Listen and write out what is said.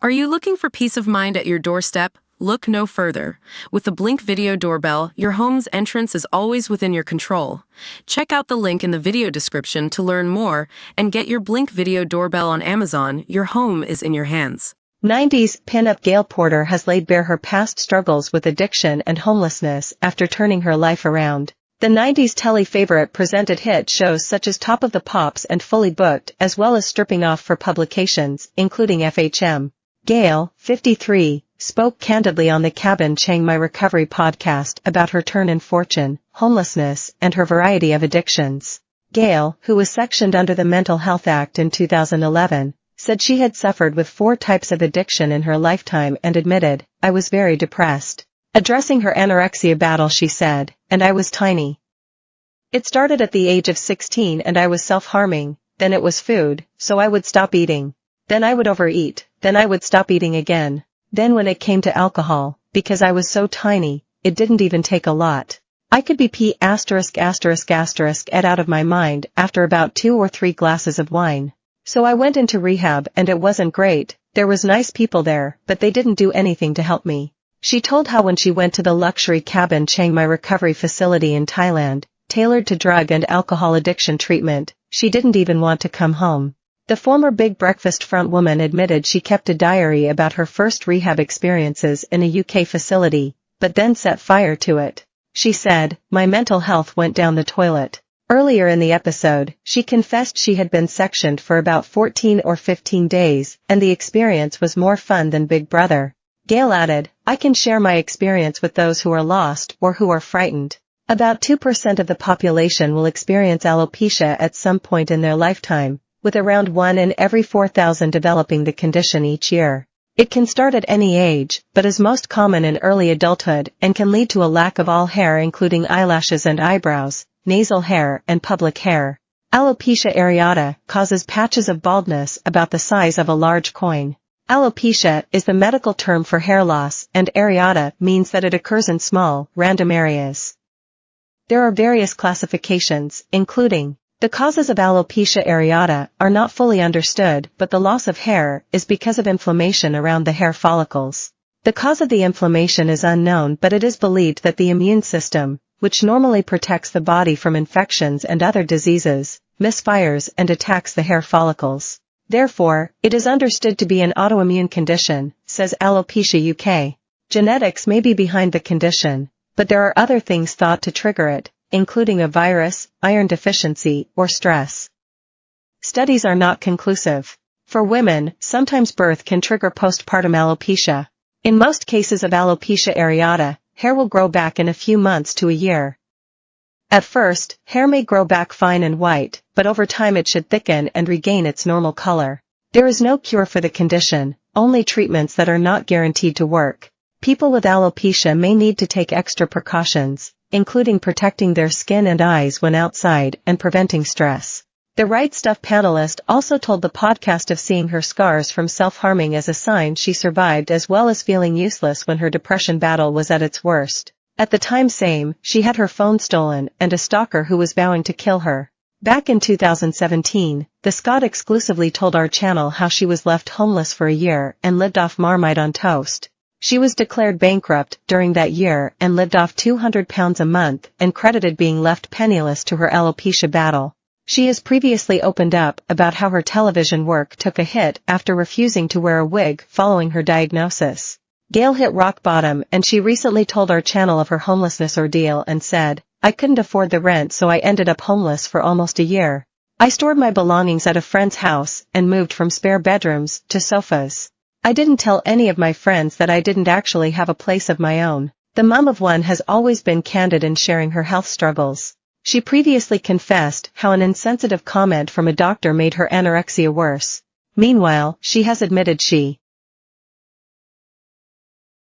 Are you looking for peace of mind at your doorstep? Look no further. With the Blink Video Doorbell, your home's entrance is always within your control. Check out the link in the video description to learn more and get your Blink Video Doorbell on Amazon. Your home is in your hands. 90s pin-up Gayle Porter has laid bare her past struggles with addiction and homelessness after turning her life around. The 90s telly favorite presented hit shows such as Top of the Pops and Fully Booked, as well as stripping off for publications, including FHM. Gayle, 53, spoke candidly on the Cabin Chiang Mai Recovery podcast about her turn in fortune, homelessness, and her variety of addictions. Gayle, who was sectioned under the Mental Health Act in 2011, said she had suffered with 4 types of addiction in her lifetime and admitted, "I was very depressed." Addressing her anorexia battle, she said, "And I was tiny. It started at the age of 16 and I was self-harming, then it was food, so I would stop eating. Then I would overeat, then I would stop eating again. Then when it came to alcohol, because I was so tiny, it didn't even take a lot. I could be ed out of my mind after about 2 or 3 glasses of wine. So I went into rehab and it wasn't great, there was nice people there, but they didn't do anything to help me." She told how when she went to the luxury Cabin Chiang Mai recovery facility in Thailand, tailored to drug and alcohol addiction treatment, she didn't even want to come home. The former Big Breakfast frontwoman admitted she kept a diary about her first rehab experiences in a UK facility, but then set fire to it. She said, "My mental health went down the toilet." Earlier in the episode, she confessed she had been sectioned for about 14 or 15 days, and the experience was more fun than Big Brother. Gayle added, "I can share my experience with those who are lost or who are frightened. About 2% of the population will experience alopecia at some point in their lifetime, with around 1 in every 4,000 developing the condition each year. It can start at any age, but is most common in early adulthood and can lead to a lack of all hair including eyelashes and eyebrows, nasal hair and pubic hair. Alopecia areata causes patches of baldness about the size of a large coin. Alopecia is the medical term for hair loss, and areata means that it occurs in small, random areas. There are various classifications, including the causes of alopecia areata are not fully understood, but the loss of hair is because of inflammation around the hair follicles. The cause of the inflammation is unknown, but it is believed that the immune system, which normally protects the body from infections and other diseases, misfires and attacks the hair follicles. Therefore, it is understood to be an autoimmune condition, says Alopecia UK. Genetics may be behind the condition, but there are other things thought to trigger it, including a virus, iron deficiency, or stress. Studies are not conclusive. For women, sometimes birth can trigger postpartum alopecia. In most cases of alopecia areata, hair will grow back in a few months to a year. At first, hair may grow back fine and white, but over time it should thicken and regain its normal color. There is no cure for the condition, only treatments that are not guaranteed to work. People with alopecia may need to take extra precautions, including protecting their skin and eyes when outside and preventing stress. The Right Stuff panelist also told the podcast of seeing her scars from self-harming as a sign she survived, as well as feeling useless when her depression battle was at its worst. At the time she had her phone stolen and a stalker who was vowing to kill her. Back in 2017, the Scot exclusively told our channel how she was left homeless for a year and lived off Marmite on toast. She was declared bankrupt during that year and lived off £200 a month and credited being left penniless to her alopecia battle. She has previously opened up about how her television work took a hit after refusing to wear a wig following her diagnosis. Gayle hit rock bottom, and she recently told our channel of her homelessness ordeal and said, "I couldn't afford the rent, so I ended up homeless for almost a year. I stored my belongings at a friend's house and moved from spare bedrooms to sofas. I didn't tell any of my friends that I didn't actually have a place of my own." The mom of one has always been candid in sharing her health struggles. She previously confessed how an insensitive comment from a doctor made her anorexia worse. Meanwhile, she has admitted she